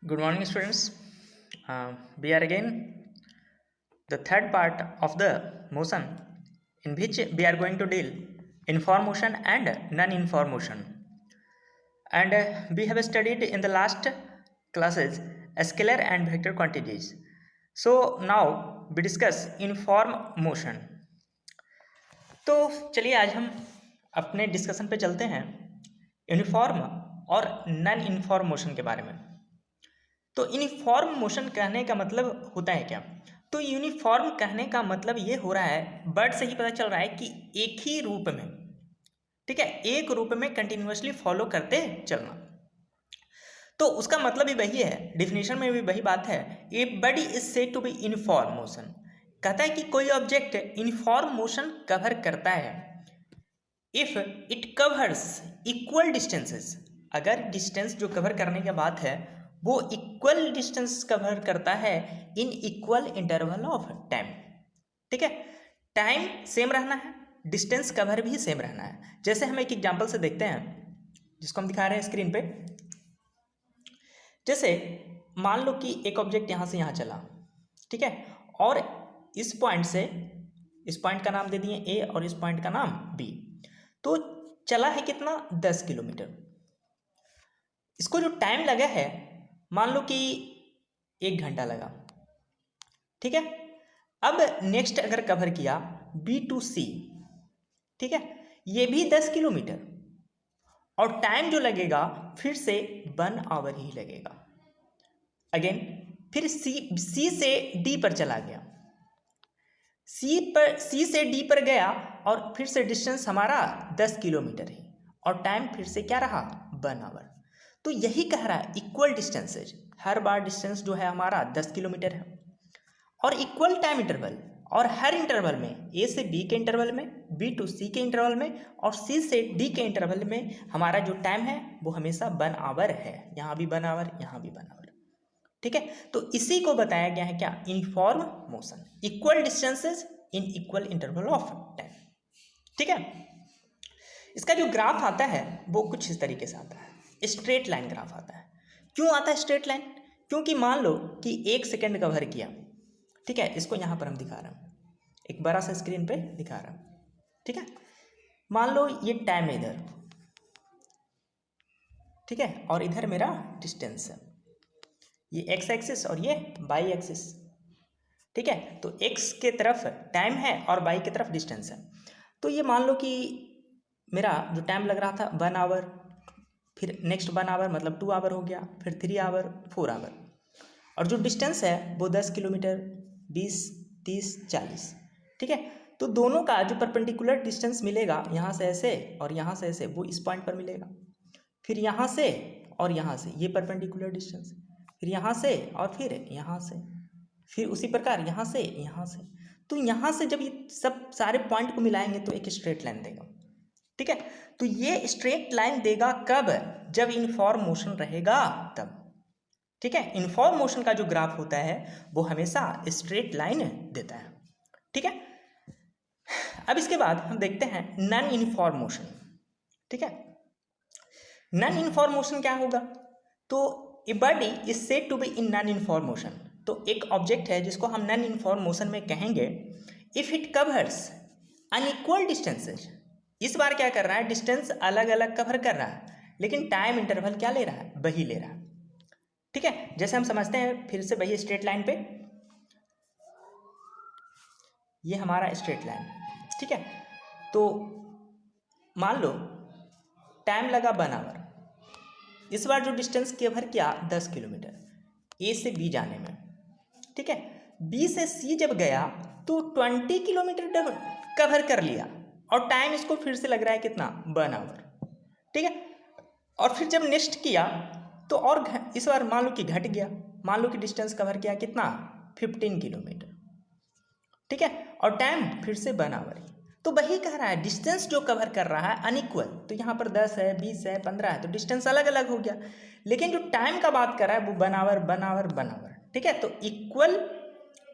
Good morning, students. We are again the third part of the motion in which we are going to deal informed motion and non-informed motion. And we have studied in the last classes scalar and vector quantities. So now we discuss informed motion. तो चलिए आज हम अपने discussion पे चलते हैं uniform और non inform motion के बारे में। तो यूनिफॉर्म मोशन कहने का मतलब होता है क्या? तो यूनिफॉर्म कहने का मतलब ये हो रहा है, वर्ड से ही पता चल रहा है कि एक ही रूप में, ठीक है, एक रूप में कंटिन्यूअसली फॉलो करते चलना। तो उसका मतलब भी वही है, डिफिनेशन में भी वही बात है। A body is said to be uniform motion. कहता है कि कोई ऑब्जेक्ट यूनिफॉर्म मोशन कवर करता है if it covers equal distances. अगर डिस्टेंस जो कवर करने की बात है वो इक्वल डिस्टेंस कवर करता है in equal interval of time. ठीक है, टाइम सेम रहना है, डिस्टेंस कवर भी सेम रहना है। जैसे हम एक एग्जांपल से देखते हैं जिसको हम दिखा रहे हैं स्क्रीन पे। जैसे मान लो कि एक ऑब्जेक्ट यहाँ से यहाँ चला, ठीक है, और इस पॉइंट से, इस पॉइंट का नाम दे दिए ए और इस पॉइंट का नाम बी। तो चला है कितना? 10 किलोमीटर। इसको जो टाइम लगा है मान लो कि 1 घंटा लगा, ठीक है। अब नेक्स्ट अगर कवर किया बी टू सी, ठीक है, ये भी 10 किलोमीटर और टाइम जो लगेगा फिर से 1 आवर ही लगेगा। अगेन फिर सी से डी पर चला गया, सी से डी पर गया और फिर से डिस्टेंस हमारा 10 किलोमीटर है और टाइम फिर से क्या रहा? 1 आवर। तो यही कह रहा है इक्वल डिस्टेंसेज, हर बार डिस्टेंस जो है हमारा 10 किलोमीटर है और इक्वल टाइम इंटरवल, और हर इंटरवल में ए से बी के इंटरवल में, बी टू सी के इंटरवल में और सी से डी के इंटरवल में हमारा जो टाइम है वो हमेशा 1 आवर है। यहाँ भी 1 आवर, यहाँ भी 1 आवर, ठीक है। तो इसी को बताया गया है क्या? Uniform motion, equal distances in equal interval of time, ठीक है। इसका जो ग्राफ आता है वो कुछ इस तरीके से आता है, स्ट्रेट लाइन ग्राफ आता है। क्यों आता है स्ट्रेट लाइन? क्योंकि मान लो कि 1 सेकेंड कवर किया, ठीक है, इसको यहाँ पर हम दिखा रहे हैं, एक बड़ा सा स्क्रीन पे दिखा रहा हूँ, ठीक है। मान लो ये टाइम है इधर, ठीक है, और इधर मेरा डिस्टेंस है, ये एक्स एक्सिस और ये वाई एक्सिस, ठीक है। तो एक्स के तरफ टाइम है और वाई की तरफ डिस्टेंस है। तो ये मान लो कि मेरा जो टाइम लग रहा था 1 आवर, फिर नेक्स्ट 1 आवर मतलब 2 आवर हो गया, फिर 3 आवर, 4 आवर, और जो डिस्टेंस है वो 10 किलोमीटर, 20, 30, 40, ठीक है। तो दोनों का जो परपेंडिकुलर डिस्टेंस मिलेगा यहाँ से ऐसे और यहाँ से ऐसे, वो इस पॉइंट पर मिलेगा। फिर यहाँ से और यहाँ से ये परपेंडिकुलर डिस्टेंस, फिर यहाँ से और फिर यहाँ से, फिर उसी प्रकार यहाँ से यहाँ से। तो यहाँ से जब ये सब सारे पॉइंट को मिलाएंगे तो एक स्ट्रेट लाइन देगा, ठीक है। तो ये स्ट्रेट लाइन देगा कब? जब यूनिफॉर्म मोशन रहेगा तब, ठीक है। यूनिफॉर्म मोशन का जो ग्राफ होता है वो हमेशा स्ट्रेट लाइन देता है, ठीक है। अब इसके बाद हम देखते हैं नॉन यूनिफॉर्म मोशन, ठीक है। नॉन यूनिफॉर्म मोशन क्या होगा? तो a body is said to be in non uniform motion. तो एक ऑब्जेक्ट है जिसको हम नॉन यूनिफॉर्म मोशन में कहेंगे if it covers unequal distances. इस बार क्या कर रहा है? डिस्टेंस अलग अलग कवर कर रहा है लेकिन टाइम इंटरवल क्या ले रहा है? वही ले रहा है, ठीक है। जैसे हम समझते हैं फिर से वही स्ट्रेट लाइन पे, ये हमारा स्ट्रेट लाइन, ठीक है। तो मान लो टाइम लगा 1 आवर, इस बार जो डिस्टेंस कवर किया 10 किलोमीटर ए से बी जाने में, ठीक है। बी से सी जब गया तो 20 किलोमीटर कवर कर लिया और टाइम इसको फिर से लग रहा है कितना? 1 आवर, ठीक है। और फिर जब नेक्स्ट किया तो और इस बार मान लो कि घट गया, मान लो कि डिस्टेंस कवर किया कितना? 15 किलोमीटर, ठीक है, और टाइम फिर से 1 आवर। तो वही कह रहा है डिस्टेंस जो कवर कर रहा है अनइक्वल, तो यहाँ पर 10 है, 20 है, 15 है, तो डिस्टेंस अलग अलग हो गया। लेकिन जो टाइम का बात कर रहा है वो 1 आवर, 1 आवर, 1 आवर, ठीक है। तो इक्वल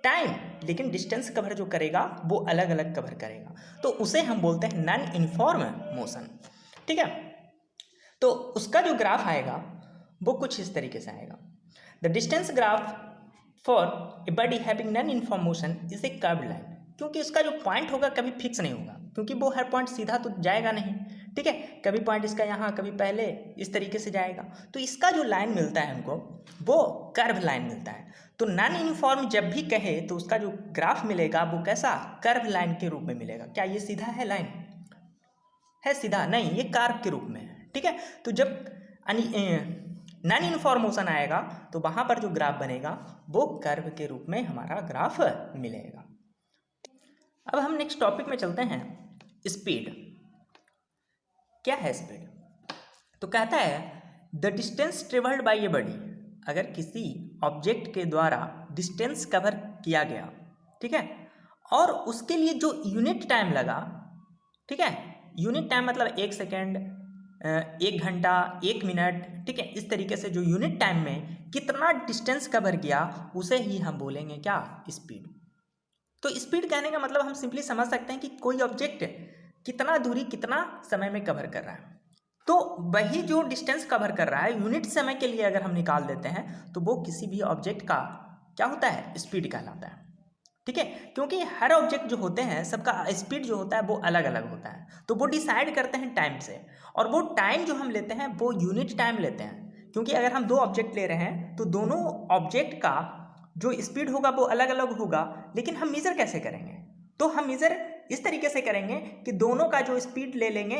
टाइम लेकिन डिस्टेंस कवर जो करेगा वो अलग अलग कवर करेगा, तो उसे हम बोलते हैं नॉन यूनिफॉर्म मोशन, ठीक है। तो उसका जो ग्राफ आएगा वो कुछ इस तरीके से आएगा। The distance graph for a body having non uniform motion is a curved line, क्योंकि उसका जो पॉइंट होगा कभी फिक्स नहीं होगा, क्योंकि वो हर पॉइंट सीधा तो जाएगा नहीं, ठीक है, कभी पॉइंट इसका यहाँ, कभी पहले, इस तरीके से जाएगा। तो इसका जो लाइन मिलता है हमको वो कर्व लाइन मिलता है। तो नॉन यूनिफॉर्म जब भी कहे तो उसका जो ग्राफ मिलेगा वो कैसा, कर्व लाइन के रूप में मिलेगा। क्या ये सीधा है, लाइन है सीधा? नहीं, ये कर्व के रूप में है, ठीक है। तो जब नॉन यूनिफॉर्म मोशन आएगा तो वहाँ पर जो ग्राफ बनेगा वो कर्व के रूप में हमारा ग्राफ मिलेगा। अब हम नेक्स्ट टॉपिक में चलते हैं, स्पीड। क्या है स्पीड? तो कहता है the distance travelled by a body, अगर किसी ऑब्जेक्ट के द्वारा डिस्टेंस कवर किया गया, ठीक है, और उसके लिए जो यूनिट टाइम लगा, ठीक है, यूनिट टाइम मतलब 1 सेकेंड, 1 घंटा, 1 मिनट, ठीक है, इस तरीके से जो यूनिट टाइम में कितना डिस्टेंस कवर किया उसे ही हम बोलेंगे क्या, स्पीड। तो स्पीड कहने का मतलब हम सिंपली समझ सकते हैं कि कोई ऑब्जेक्ट कितना दूरी कितना समय में कवर कर रहा है। तो वही जो डिस्टेंस कवर कर रहा है यूनिट समय के लिए अगर हम निकाल देते हैं तो वो किसी भी ऑब्जेक्ट का क्या होता है, स्पीड कहलाता है, ठीक है। क्योंकि हर ऑब्जेक्ट जो होते हैं सबका स्पीड जो होता है वो अलग अलग होता है, तो वो डिसाइड करते हैं टाइम से, और वो टाइम जो हम लेते हैं वो यूनिट टाइम लेते हैं। क्योंकि अगर हम 2 ऑब्जेक्ट ले रहे हैं तो दोनों ऑब्जेक्ट का जो स्पीड होगा वो अलग अलग होगा, लेकिन हम मेज़र कैसे करेंगे? तो हम मेज़र इस तरीके से करेंगे कि दोनों का जो स्पीड ले लेंगे,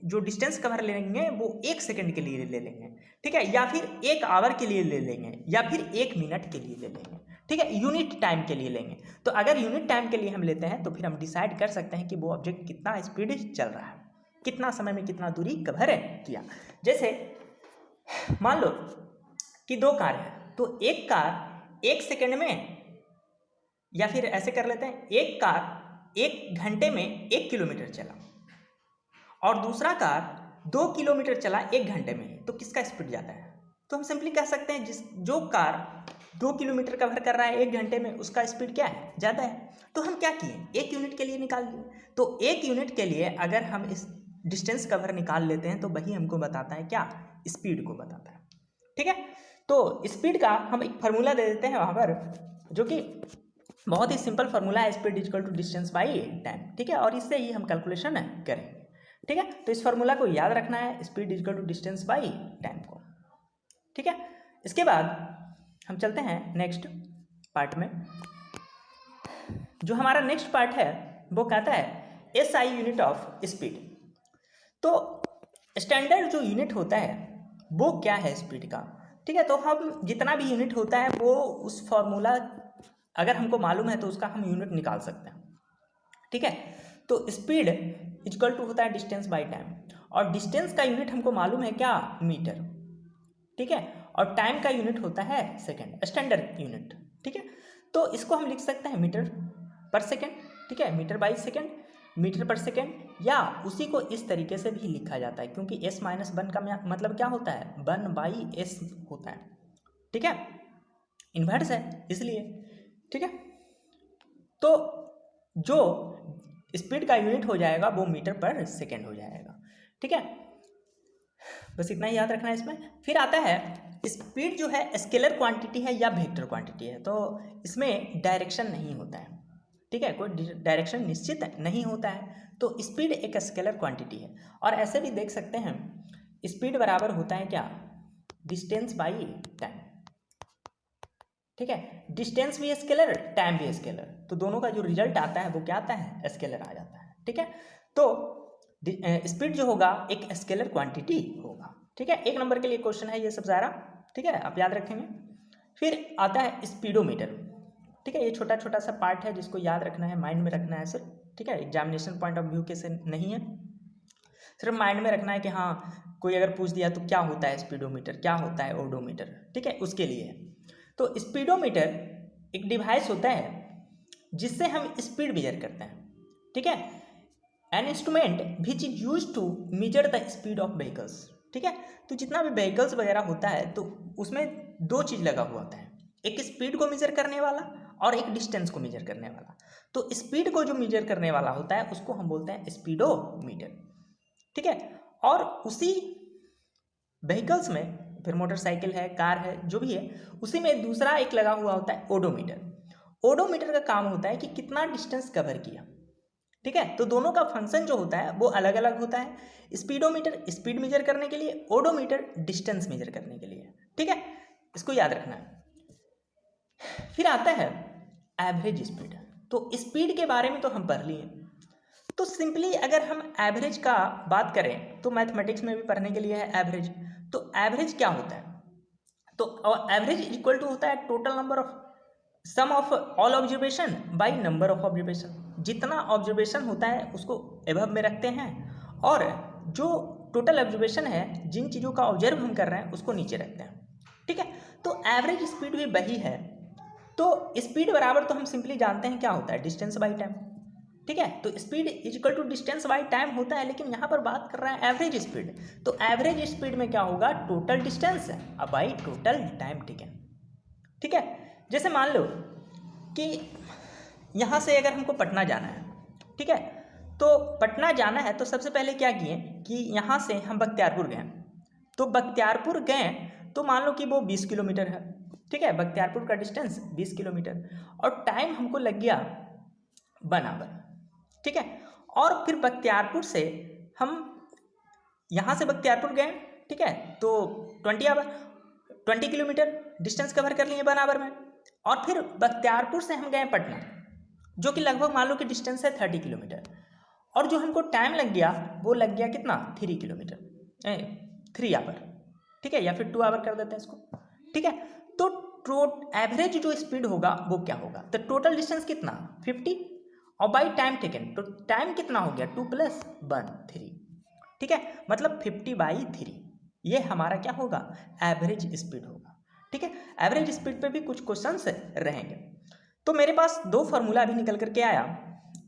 जो डिस्टेंस कवर ले लेंगे वो 1 सेकंड के लिए ले लेंगे, ठीक है, या फिर 1 आवर के लिए ले लेंगे, या फिर 1 मिनट के लिए ले लेंगे, ठीक है, यूनिट टाइम के लिए लेंगे। तो अगर यूनिट टाइम के लिए हम लेते हैं तो फिर हम डिसाइड कर सकते हैं कि वो ऑब्जेक्ट कितना स्पीड चल रहा है, कितना समय में कितना दूरी कवर किया। जैसे मान लो कि 2 कार है, तो एक कार 1 सेकंड में, या फिर ऐसे कर लेते हैं, एक कार 1 घंटे में 1 किलोमीटर चला और दूसरा कार 2 किलोमीटर चला 1 घंटे में, तो किसका स्पीड ज़्यादा है? तो हम सिंपली कह सकते हैं जो कार 2 किलोमीटर कवर कर रहा है 1 घंटे में उसका स्पीड क्या है, ज़्यादा है। तो हम क्या किए, 1 यूनिट के लिए निकाल लिए। तो 1 यूनिट के लिए अगर हम इस डिस्टेंस कवर निकाल लेते हैं तो वही हमको बताता है क्या, स्पीड को बताता है, ठीक है। तो स्पीड का हम एक फार्मूला दे देते हैं वहाँ पर, जो कि बहुत ही सिंपल फार्मूला है, speed equal to distance by time, ठीक है, और इससे ही हम कैलकुलेशन करेंगे, ठीक है। तो इस फार्मूला को याद रखना है, speed equal to distance by time को, ठीक है। इसके बाद हम चलते हैं नेक्स्ट पार्ट में। जो हमारा नेक्स्ट पार्ट है वो कहता है SI यूनिट ऑफ स्पीड। तो स्टैंडर्ड जो यूनिट होता है वो क्या है स्पीड का, ठीक है। तो हम जितना भी यूनिट होता है वो उस फॉर्मूला अगर हमको मालूम है तो उसका हम यूनिट निकाल सकते हैं, ठीक है। तो स्पीड इक्वल टू होता है डिस्टेंस बाय टाइम, और डिस्टेंस का यूनिट हमको मालूम है क्या, मीटर, ठीक है, और टाइम का यूनिट होता है सेकंड, स्टैंडर्ड यूनिट, ठीक है। तो इसको हम लिख सकते हैं मीटर पर सेकंड, ठीक है, मीटर बाई सेकंड, मीटर पर सेकंड, या उसी को इस तरीके से भी लिखा जाता है, क्योंकि S-1 का मतलब क्या होता है, 1/S होता है, ठीक है, इन्वर्स है इसलिए, ठीक है। तो जो स्पीड का यूनिट हो जाएगा वो मीटर पर सेकंड हो जाएगा, ठीक है। बस इतना ही याद रखना है इसमें। फिर आता है स्पीड जो है स्केलर क्वांटिटी है या वेक्टर क्वांटिटी है, तो इसमें डायरेक्शन नहीं होता है, ठीक है, कोई डायरेक्शन निश्चित नहीं होता है। तो स्पीड एक स्केलर क्वांटिटी है, और ऐसे भी देख सकते हैं स्पीड बराबर होता है क्या, डिस्टेंस बाई टाइम, ठीक है, डिस्टेंस भी स्केलर, टाइम भी स्केलर, तो दोनों का जो रिजल्ट आता है वो क्या आता है, स्केलर आ जाता है, ठीक है। तो स्पीड जो होगा एक स्केलर क्वांटिटी होगा, ठीक है। 1 नंबर के लिए क्वेश्चन है ये सब सारा, ठीक है, आप याद रखेंगे। फिर आता है स्पीडोमीटर, ठीक है, ये छोटा छोटा सा पार्ट है जिसको याद रखना है, माइंड में रखना है सिर्फ, ठीक है, एग्जामिनेशन पॉइंट ऑफ व्यू के से नहीं है, सिर्फ माइंड में रखना है कि हाँ कोई अगर पूछ दिया तो क्या होता है स्पीडोमीटर, क्या होता है ओडोमीटर, ठीक है, उसके लिए। तो स्पीडोमीटर एक डिवाइस होता है जिससे हम स्पीड मेजर करते हैं, ठीक है, an instrument which is use to measure the speed of vehicles, ठीक है। तो जितना भी व्हीकल्स वगैरह होता है तो उसमें 2 चीज़ लगा हुआ होता है, एक स्पीड को मेजर करने वाला और एक डिस्टेंस को मेजर करने वाला। तो स्पीड को जो मेजर करने वाला होता है उसको हम बोलते हैं स्पीडोमीटर, ठीक है, और उसी व्हीकल्स में फिर मोटरसाइकिल है, कार है, जो भी है, उसी में दूसरा एक लगा हुआ होता है ओडोमीटर। ओडोमीटर का काम होता है कि कितना डिस्टेंस कवर किया, ठीक है। तो दोनों का फंक्शन जो होता है वो अलग अलग होता है। स्पीडोमीटर स्पीड मेजर करने के लिए, ओडोमीटर डिस्टेंस मेजर करने के लिए, ठीक है, इसको याद रखना है। फिर आता है एवरेज स्पीड। तो स्पीड के बारे में तो हम पढ़ लिए। तो सिंपली अगर हम एवरेज का बात करें तो मैथमेटिक्स में भी पढ़ने के लिए है एवरेज। तो एवरेज क्या होता है? तो एवरेज इक्वल टू होता है total number of sum of all observation by number of observation. जितना ऑब्जर्वेशन होता है उसको एबव में रखते हैं और जो टोटल ऑब्जर्वेशन है, जिन चीज़ों का ऑब्जर्व हम कर रहे हैं उसको नीचे रखते हैं, ठीक है। तो एवरेज स्पीड भी वही है। तो स्पीड बराबर तो हम सिंपली जानते हैं क्या होता है, डिस्टेंस बाई टाइम, ठीक है। तो speed is equal to distance by time होता है, लेकिन यहाँ पर बात कर रहा है एवरेज स्पीड। तो एवरेज स्पीड में क्या होगा, total distance by total time taken, ठीक है। जैसे मान लो कि यहाँ से अगर हमको पटना जाना है, ठीक है, तो पटना जाना है तो सबसे पहले क्या किए कि यहाँ से हम बख्तियारपुर गए। तो बख्तियारपुर गए तो मान लो कि वो 20 किलोमीटर है, ठीक है, बख्तियारपुर का डिस्टेंस 20 किलोमीटर और टाइम हमको लग गया 1 आवर, ठीक है। और फिर बख्तियारपुर से हम यहाँ से बख्तियारपुर गए, ठीक है, तो 20 किलोमीटर डिस्टेंस कवर कर लिए 1 आवर में। और फिर बख्तियारपुर से हम गए पटना, जो कि लगभग मान लो कि डिस्टेंस है 30 किलोमीटर, और जो हमको टाइम लग गया वो लग गया कितना, 3 किलोमीटर, 3 आवर, ठीक है, या फिर 2 आवर कर देते हैं इसको, ठीक है। तो एवरेज जो स्पीड होगा वो क्या होगा, तो टोटल डिस्टेंस कितना 50 और बाई टाइम टेकन, तो टाइम कितना हो गया 2 + 1 3, ठीक है, मतलब 50/3। ये हमारा क्या होगा, एवरेज स्पीड होगा, ठीक है। एवरेज स्पीड पे भी कुछ क्वेश्चंस रहेंगे। तो मेरे पास 2 फार्मूला भी निकल करके आया,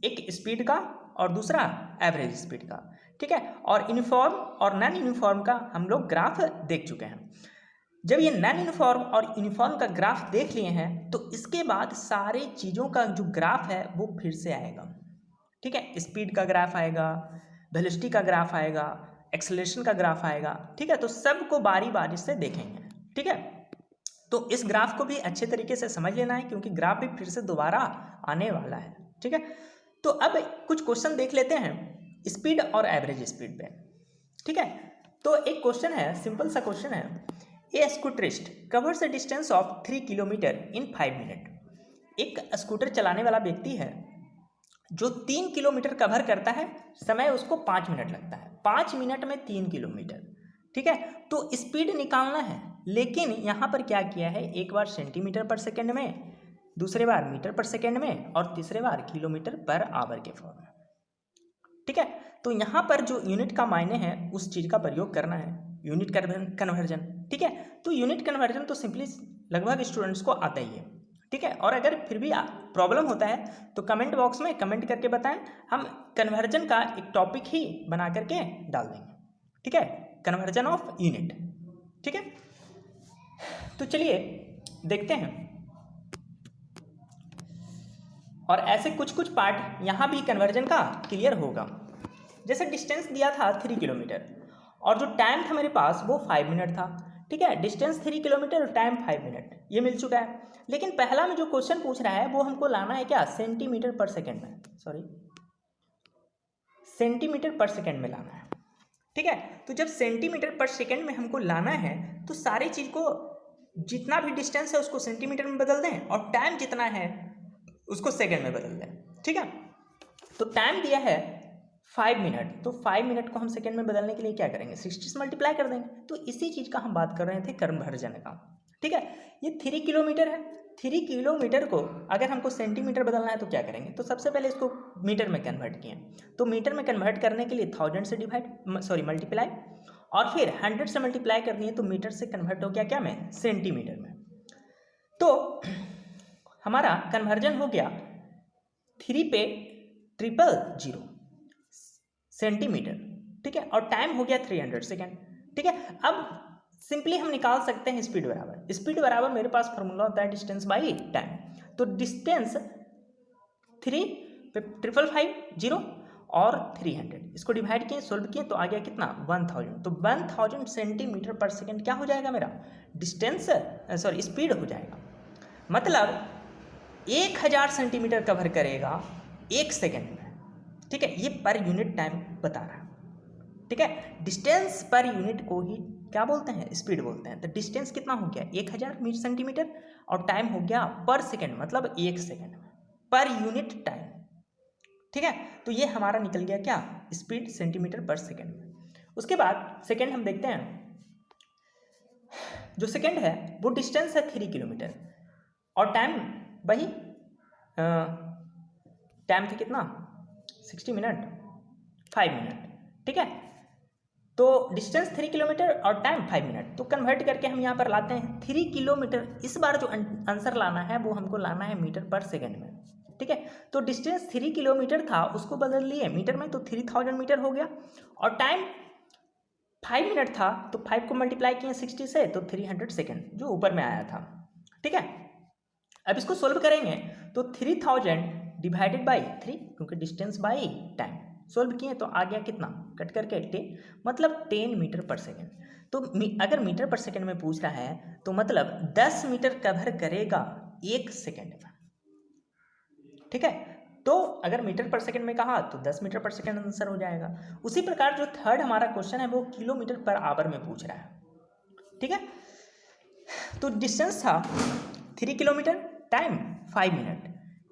एक स्पीड का और दूसरा एवरेज स्पीड का, ठीक है। और यूनिफॉर्म और नॉन यूनिफॉर्म का हम लोग ग्राफ देख चुके हैं। जब ये नॉन यूनिफॉर्म और यूनिफॉर्म का ग्राफ देख लिए हैं तो इसके बाद सारे चीज़ों का जो ग्राफ है वो फिर से आएगा, ठीक है। स्पीड का ग्राफ आएगा, वेलोसिटी का ग्राफ आएगा, एक्सेलरेशन का ग्राफ आएगा, ठीक है। तो सबको बारी बारी से देखेंगे, ठीक है। तो इस ग्राफ को भी अच्छे तरीके से समझ लेना है क्योंकि ग्राफ भी फिर से दोबारा आने वाला है, ठीक है। तो अब कुछ क्वेश्चन देख लेते हैं स्पीड और एवरेज स्पीड पे, ठीक है। तो एक क्वेश्चन है, सिंपल सा क्वेश्चन है, a scooterist covers a distance of 3 kilometre in 5 minute. एक स्कूटर चलाने वाला व्यक्ति है जो 3 किलोमीटर कवर करता है, समय उसको 5 मिनट लगता है, 5 मिनट में 3 किलोमीटर, ठीक है। तो स्पीड निकालना है, लेकिन यहाँ पर क्या किया है, एक बार सेंटीमीटर पर सेकेंड में, दूसरे बार मीटर पर सेकेंड में और तीसरे बार किलोमीटर पर आवर के फॉर्म में, ठीक है। तो यहाँ पर जो यूनिट का मायने है उस चीज़ का प्रयोग करना है, यूनिट कन्वर्जन, ठीक है। तो यूनिट कन्वर्जन तो सिंपली लगभग स्टूडेंट्स को आता ही है, ठीक है। और अगर फिर भी प्रॉब्लम होता है तो कमेंट बॉक्स में कमेंट करके बताएं, हम कन्वर्जन का एक टॉपिक ही बना करके डाल देंगे, ठीक है, कन्वर्जन ऑफ यूनिट, ठीक है। तो चलिए देखते हैं, और ऐसे कुछ कुछ पार्ट यहाँ भी कन्वर्जन का क्लियर होगा। जैसे डिस्टेंस दिया था 3 किलोमीटर और जो टाइम था मेरे पास वो 5 मिनट था, ठीक है। डिस्टेंस 3 किलोमीटर और टाइम 5 मिनट, ये मिल चुका है। लेकिन पहला में जो क्वेश्चन पूछ रहा है वो हमको लाना है क्या, सेंटीमीटर पर सेकेंड में, सेंटीमीटर पर सेकेंड में लाना है, ठीक है। तो जब सेंटीमीटर पर सेकेंड में हमको लाना है तो सारी चीज़ को, जितना भी डिस्टेंस है उसको सेंटीमीटर में बदल दें और टाइम जितना है उसको सेकेंड में बदल दें, ठीक है। तो टाइम दिया है 5 मिनट, तो 5 मिनट को हम सेकेंड में बदलने के लिए क्या करेंगे, 60 से मल्टीप्लाई कर देंगे। तो इसी चीज़ का हम बात कर रहे थे कन्वर्जन का, ठीक है। ये 3 किलोमीटर है, 3 किलोमीटर को अगर हमको सेंटीमीटर बदलना है तो क्या करेंगे, तो सबसे पहले इसको मीटर में कन्वर्ट किए। तो मीटर में कन्वर्ट करने के लिए 1000 से मल्टीप्लाई, और फिर 100 से मल्टीप्लाई करनी है तो मीटर से कन्वर्ट हो गया क्या में, सेंटीमीटर में। तो हमारा कन्वर्जन हो गया 3 पे 000 सेंटीमीटर, ठीक है, और टाइम हो गया 300 सेकेंड, ठीक है। अब सिंपली हम निकाल सकते हैं स्पीड बराबर, स्पीड बराबर मेरे पास फॉर्मूला होता है डिस्टेंस बाई टाइम। तो डिस्टेंस 3 पे 555 0 और 300, इसको डिवाइड किए, सोल्व किए तो आ गया कितना 1000। तो 1000 सेंटीमीटर पर सेकेंड क्या हो जाएगा मेरा डिस्टेंस, सॉरी स्पीड हो जाएगा। मतलब 1000 सेंटीमीटर कवर करेगा 1 सेकेंड में। ठीक है, ये पर यूनिट टाइम बता रहा है। ठीक है, डिस्टेंस पर यूनिट को ही क्या बोलते हैं, स्पीड बोलते हैं। तो डिस्टेंस कितना हो गया 1000 सेंटीमीटर और टाइम हो गया पर सेकेंड, मतलब 1 सेकेंड में पर यूनिट टाइम। ठीक है, तो ये हमारा निकल गया क्या स्पीड सेंटीमीटर पर सेकेंड में। उसके बाद सेकेंड हम देखते हैं, जो सेकेंड है वो डिस्टेंस है 3 किलोमीटर और टाइम वही टाइम थे कितना 60 मिनट 5 मिनट। ठीक है, तो डिस्टेंस 3 किलोमीटर और टाइम 5 मिनट। तो कन्वर्ट करके हम यहाँ पर लाते हैं 3 किलोमीटर। इस बार जो आंसर लाना है वो हमको लाना है मीटर पर सेकेंड में। ठीक है, तो डिस्टेंस 3 किलोमीटर था उसको बदल लिए मीटर में, तो 3000 मीटर हो गया। और टाइम 5 मिनट था तो 5 को मल्टीप्लाई किए 60 से, तो 300 सेकेंड जो ऊपर में आया था। ठीक है, अब इसको सोल्व करेंगे तो 3000 डिवाइडेड बाई 3, क्योंकि डिस्टेंस बाई टाइम, सोल्व किए तो आ गया कितना कट करके 10, मतलब 10 मीटर पर सेकेंड। तो अगर मीटर पर सेकेंड में पूछ रहा है तो मतलब 10 मीटर कवर करेगा 1 सेकेंड में। ठीक है, तो अगर मीटर पर सेकेंड में कहा तो 10 मीटर पर सेकेंड आंसर हो जाएगा। उसी प्रकार जो थर्ड हमारा क्वेश्चन है वो किलोमीटर पर आवर में पूछ रहा है। ठीक है, तो डिस्टेंस था 3 kilometre, time 5 minute,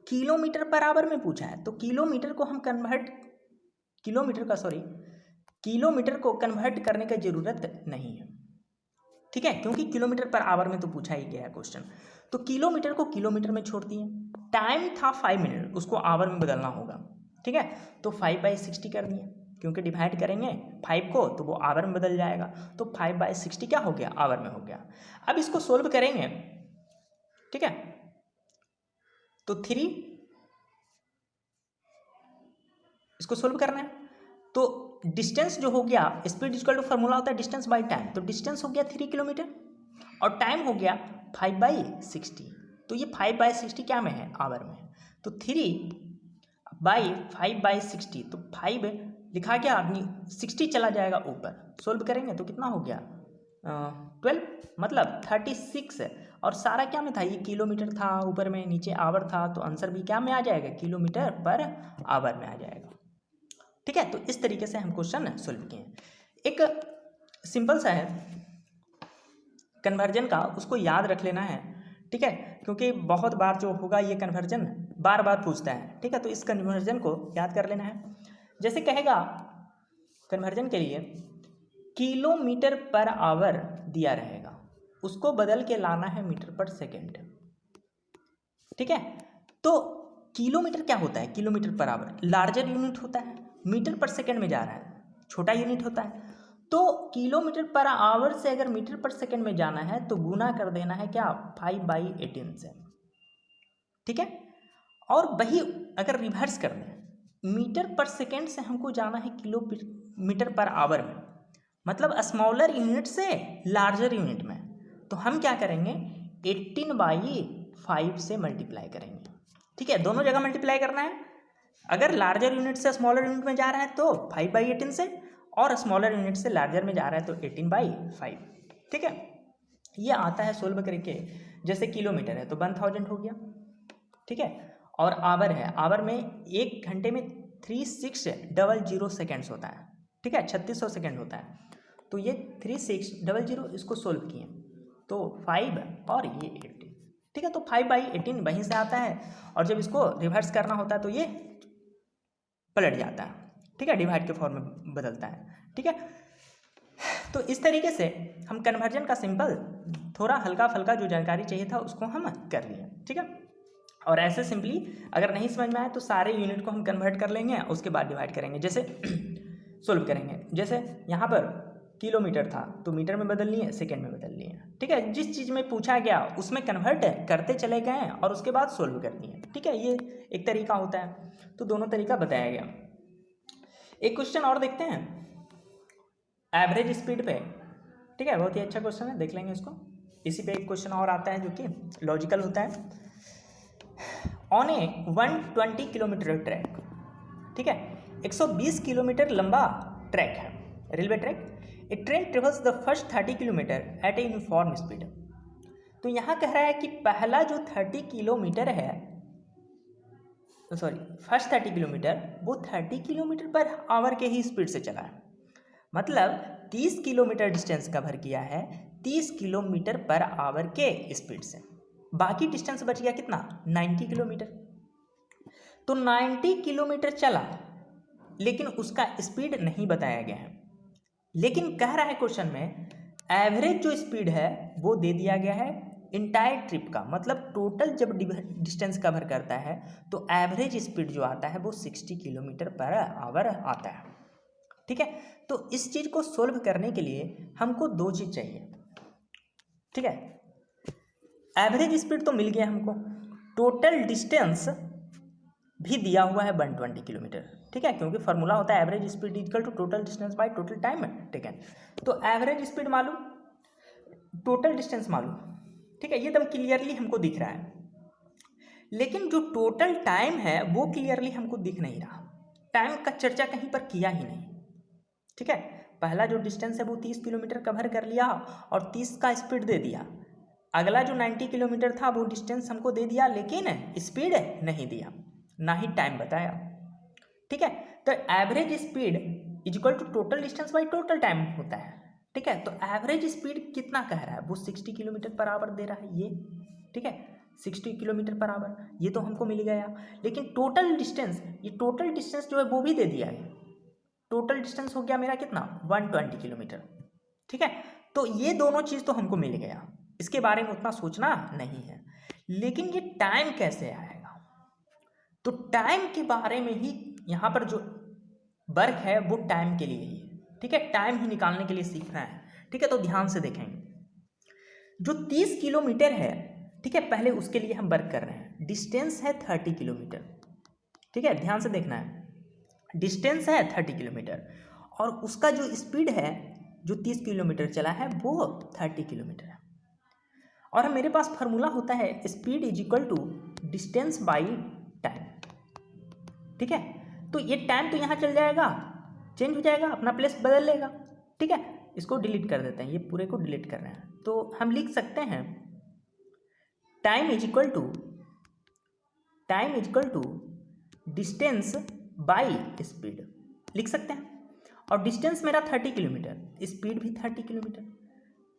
kilometre per hour में पूछा है। तो किलोमीटर को हम कन्वर्ट किलोमीटर को कन्वर्ट करने की जरूरत नहीं है। ठीक है, क्योंकि किलोमीटर पर आवर में तो पूछा ही गया है क्वेश्चन। तो किलोमीटर को किलोमीटर में छोड़ दिए, टाइम था 5 मिनट उसको आवर में बदलना होगा। ठीक है, तो 5/60 कर दिए, क्योंकि डिवाइड करेंगे 5 को तो वो आवर में बदल जाएगा। तो 5/60 क्या हो गया आवर में हो गया। अब इसको सोल्व करेंगे। ठीक है, तो 3 इसको सोल्व करना है। तो डिस्टेंस जो हो गया स्पीड इक्वल टू फार्मूला होता है डिस्टेंस बाय टाइम। तो डिस्टेंस हो गया 3 किलोमीटर और टाइम हो गया 5/60। तो ये 5/60 क्या में है आवर में। तो 3/5/60, तो 5 लिखा गया 60 चला जाएगा ऊपर, सोल्व करेंगे तो कितना हो गया 12, मतलब 36। और सारा क्या में था, ये किलोमीटर था ऊपर में, नीचे आवर था, तो आंसर भी क्या में आ जाएगा किलोमीटर पर आवर में आ जाएगा। ठीक है, तो इस तरीके से हम क्वेश्चन सोल्व किए। एक सिंपल सा है कन्वर्जन का, उसको याद रख लेना है। ठीक है, क्योंकि बहुत बार जो होगा ये कन्वर्जन बार बार पूछता है। ठीक है, तो इस कन्वर्जन को याद कर लेना है। जैसे कहेगा कन्वर्जन के लिए किलोमीटर पर आवर दिया रहेगा, उसको बदल के लाना है मीटर पर सेकेंड। ठीक है, तो किलोमीटर क्या होता है, kilometre per hour larger unit होता है, मीटर पर सेकेंड में जा रहा है छोटा यूनिट होता है। तो किलोमीटर पर आवर से अगर मीटर पर सेकेंड में जाना है तो गुना कर देना है क्या 5/18 से। ठीक है, और वही अगर रिवर्स कर दें मीटर पर सेकेंड से हमको जाना है किलोमीटर पर आवर में, मतलब स्मॉलर यूनिट से लार्जर यूनिट में। तो हम क्या करेंगे 18/5 से मल्टीप्लाई करेंगे। ठीक है, दोनों जगह मल्टीप्लाई करना है। अगर लार्जर यूनिट से स्मॉलर यूनिट में जा रहा है तो 5/18 से, और स्मॉलर यूनिट से लार्जर में जा रहा है तो 18/5। ठीक है, ये आता है सोल्व करके। जैसे किलोमीटर है तो 1000 हो गया। ठीक है, और आवर है, आवर में 1 घंटे में 3600 सेकेंड्स होता है। ठीक है, 3600 सेकेंड होता है। तो ये 3600 इसको सोल्व किए तो 5 और ये 18। ठीक है, तो 5/18 वहीं से आता है, और जब इसको रिवर्स करना होता है तो ये पलट जाता है। ठीक है, डिवाइड के फॉर्म में बदलता है। ठीक है, तो इस तरीके से हम कन्वर्जन का सिंपल थोड़ा हल्का फल्का जो जानकारी चाहिए था उसको हम कर लिए। ठीक है, और ऐसे सिंपली अगर नहीं समझ में आए तो सारे यूनिट को हम कन्वर्ट कर लेंगे, उसके बाद डिवाइड करेंगे, जैसे सोल्व करेंगे। जैसे यहाँ पर किलोमीटर था तो मीटर में बदल लिए, सेकेंड में बदल लिए। ठीक है, जिस चीज़ में पूछा गया उसमें कन्वर्ट करते चले गए और उसके बाद सोल्व कर दिए। ठीक है, ये एक तरीका होता है। तो दोनों तरीका बताया गया। एक क्वेश्चन और देखते हैं एवरेज स्पीड पे। ठीक है, बहुत ही अच्छा क्वेश्चन है, देख लेंगे इसको। इसी पे एक क्वेश्चन और आता है जो कि लॉजिकल होता है। ऑन ए 120 किलोमीटर ट्रैक, ठीक है, 120 किलोमीटर लंबा ट्रैक है, railway track. A train travels the first 30 kilometre at a uniform speed. तो यहाँ कह रहा है कि पहला जो 30 किलोमीटर है, फर्स्ट 30 किलोमीटर वो 30 किलोमीटर पर आवर के ही स्पीड से चला है। मतलब 30 किलोमीटर डिस्टेंस कवर किया है 30 किलोमीटर पर आवर के स्पीड से। बाकी डिस्टेंस बच गया कितना, 90 किलोमीटर। तो 90 किलोमीटर चला, लेकिन उसका स्पीड नहीं बताया गया है। लेकिन कह रहा है क्वेश्चन में एवरेज जो स्पीड है वो दे दिया गया है इंटायर ट्रिप का। मतलब टोटल जब डिस्टेंस कवर करता है तो एवरेज स्पीड जो आता है वो 60 किलोमीटर पर आवर आता है। ठीक है, तो इस चीज़ को सोल्व करने के लिए हमको दो चीज़ चाहिए। ठीक है, एवरेज स्पीड तो मिल गया हमको, टोटल डिस्टेंस भी दिया हुआ है 120 किलोमीटर। ठीक है, क्योंकि फार्मूला होता है average speed equal to total distance by total time. ठीक है, तो एवरेज स्पीड मालूम, टोटल डिस्टेंस मालूम। ठीक है, ये एकदम क्लियरली हमको दिख रहा है। लेकिन जो टोटल टाइम है वो क्लियरली हमको दिख नहीं रहा, टाइम का चर्चा कहीं पर किया ही नहीं। ठीक है, पहला जो डिस्टेंस है वो 30 किलोमीटर कवर कर लिया और 30 का स्पीड दे दिया। अगला जो 90 किलोमीटर था वो डिस्टेंस हमको दे दिया, लेकिन स्पीड नहीं दिया, ना ही टाइम बताया। ठीक है, तो average speed is equal to total distance by total time होता है। ठीक है, तो एवरेज स्पीड कितना कह रहा है, वो 60 किलोमीटर पर आवर दे रहा है ये। ठीक है, 60 किलोमीटर पर आवर, ये तो हमको मिल गया। लेकिन टोटल डिस्टेंस, ये टोटल डिस्टेंस जो है वो भी दे दिया है। टोटल डिस्टेंस हो गया मेरा कितना, 120 किलोमीटर। ठीक है, तो ये दोनों चीज़ तो हमको मिल गया, इसके बारे में उतना सोचना नहीं है। लेकिन ये टाइम कैसे आएगा, तो टाइम के बारे में ही यहाँ पर जो वर्क है वो टाइम के लिए ही है। ठीक है, टाइम ही निकालने के लिए सीखना है। ठीक है, तो ध्यान से देखेंगे, जो 30 किलोमीटर है, ठीक है, पहले उसके लिए हम वर्क कर रहे हैं। डिस्टेंस है 30 किलोमीटर। ठीक है, ध्यान से देखना है, डिस्टेंस है 30 किलोमीटर और उसका जो स्पीड है जो 30 किलोमीटर चला है वो 30 किलोमीटर है। और मेरे पास फार्मूला होता है speed is equal to distance by time. ठीक है, तो ये टाइम तो यहाँ चल जाएगा, चेंज हो जाएगा, अपना प्लेस बदल लेगा। ठीक है, इसको डिलीट कर देते हैं, ये पूरे को डिलीट कर रहे हैं। तो हम लिख सकते हैं time is equal to distance by speed लिख सकते हैं। और डिस्टेंस मेरा 30 किलोमीटर, स्पीड भी 30 किलोमीटर,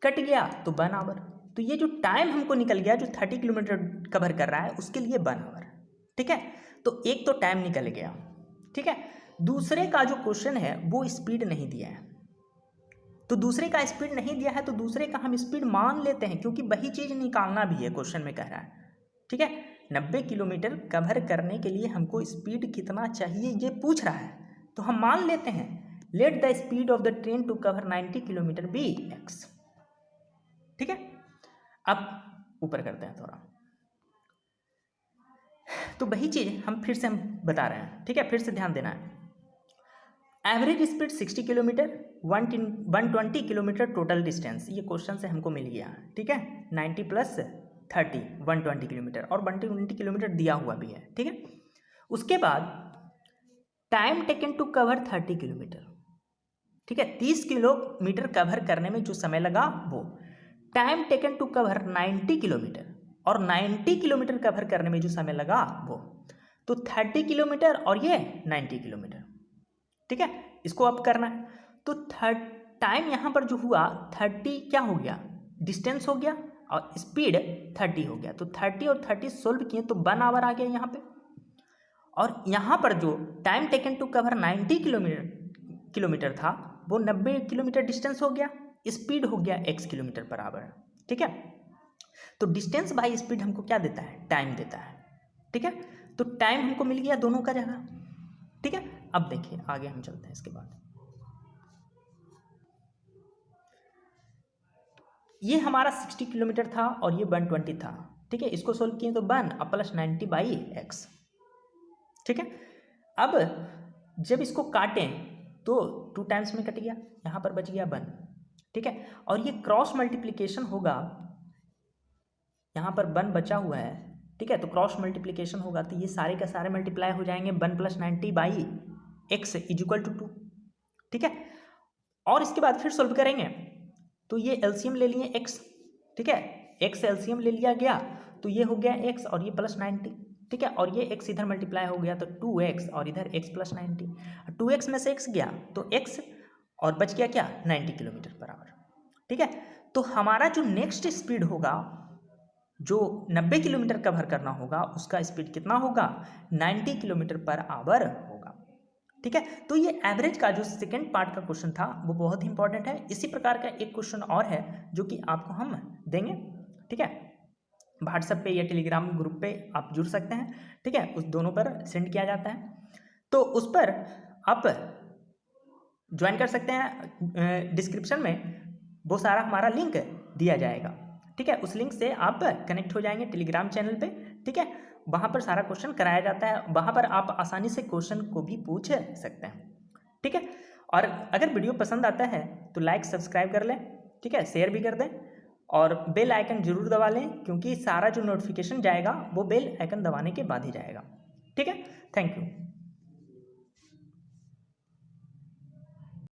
कट गया तो 1 आवर। तो ये जो टाइम हमको निकल गया जो 30 किलोमीटर कवर कर रहा है उसके लिए 1 आवर। ठीक है, तो एक तो टाइम निकल गया। ठीक है, दूसरे का जो क्वेश्चन है वो स्पीड नहीं दिया है, तो दूसरे का स्पीड नहीं दिया है तो दूसरे का हम स्पीड मान लेते हैं, क्योंकि वही चीज़ निकालना भी है, क्वेश्चन में कह रहा है। ठीक है, 90 किलोमीटर कवर करने के लिए हमको स्पीड कितना चाहिए ये पूछ रहा है, तो हम मान लेते हैं let the speed of the train to cover 90 kilometre be X. ठीक है, अब ऊपर करते हैं थोड़ा, तो वही चीज़ हम फिर से बता रहे हैं। ठीक है, फिर से ध्यान देना है। Average speed 60 kilometre, 120 kilometre total distance, ये क्वेश्चन से हमको मिल गया। ठीक है, 90 प्लस 30 120 किलोमीटर और 120 किलोमीटर दिया हुआ भी है। ठीक है, उसके बाद time taken to cover 30 kilometre. ठीक है, 30 किलोमीटर कवर करने में जो समय लगा वो, time taken to cover 90 kilometre और 90 किलोमीटर कवर करने में जो समय लगा वो, तो 30 किलोमीटर और ये 90 किलोमीटर। ठीक है, इसको अब करना है, तो टाइम यहाँ पर जो हुआ 30 क्या हो गया, डिस्टेंस हो गया और स्पीड 30 हो गया। तो 30 और 30 सोल्व किए तो 1 आवर आ गया यहाँ पे। और यहाँ पर जो time taken to cover 90 kilometre था वो 90 किलोमीटर डिस्टेंस हो गया, स्पीड हो गया x किलोमीटर पर आवर। ठीक है, तो डिस्टेंस बाई स्पीड हमको क्या देता है, टाइम देता है। ठीक है, तो टाइम हमको मिल गया दोनों का जगह। ठीक है, अब देखिए आगे हम चलते हैं। इसके बाद ये हमारा 60 किलोमीटर था और ये 120 था। ठीक है, इसको सोल्व किए तो 1 प्लस 90 बाई एक्स। ठीक है, अब जब इसको काटें तो 2 टाइम्स में कट गया, यहाँ पर बच गया 1। ठीक है, और ये क्रॉस मल्टीप्लिकेशन होगा, यहाँ पर 1 बचा हुआ है। ठीक है, तो क्रॉस मल्टीप्लिकेशन होगा तो ये सारे का सारे मल्टीप्लाई हो जाएंगे 1 plus 90 by x is equal to 2, ठीक है। और इसके बाद फिर सोल्व करेंगे तो ये एलसीएम ले लिए x, ठीक है, x एलसीएम ले लिया गया तो ये हो गया x और ये प्लस 90, ठीक है, और ये x इधर मल्टीप्लाई हो गया तो 2x और इधर x प्लस 90, 2x में से x गया तो x और बच गया क्या 90 किलोमीटर पर आवर, ठीक है। तो हमारा जो नेक्स्ट स्पीड होगा जो 90 किलोमीटर कवर करना होगा उसका स्पीड कितना होगा 90 किलोमीटर पर आवर होगा, ठीक है। तो ये एवरेज का जो सेकंड पार्ट का क्वेश्चन था वो बहुत ही इंपॉर्टेंट है। इसी प्रकार का एक क्वेश्चन और है जो कि आपको हम देंगे, ठीक है, व्हाट्सएप पे या टेलीग्राम ग्रुप पे आप जुड़ सकते हैं, ठीक है, उस दोनों पर सेंड किया जाता है तो उस पर आप ज्वाइन कर सकते हैं। डिस्क्रिप्शन में वो सारा हमारा लिंक दिया जाएगा, ठीक है, उस लिंक से आप कनेक्ट हो जाएंगे टेलीग्राम चैनल पे, ठीक है, वहाँ पर सारा क्वेश्चन कराया जाता है, वहाँ पर आप आसानी से क्वेश्चन को भी पूछ सकते हैं, ठीक है। और अगर वीडियो पसंद आता है तो लाइक सब्सक्राइब कर लें, ठीक है, शेयर भी कर दें और बेल आइकन जरूर दबा लें क्योंकि सारा जो नोटिफिकेशन जाएगा वो बेल आइकन दबाने के बाद ही जाएगा, ठीक है। Thank you.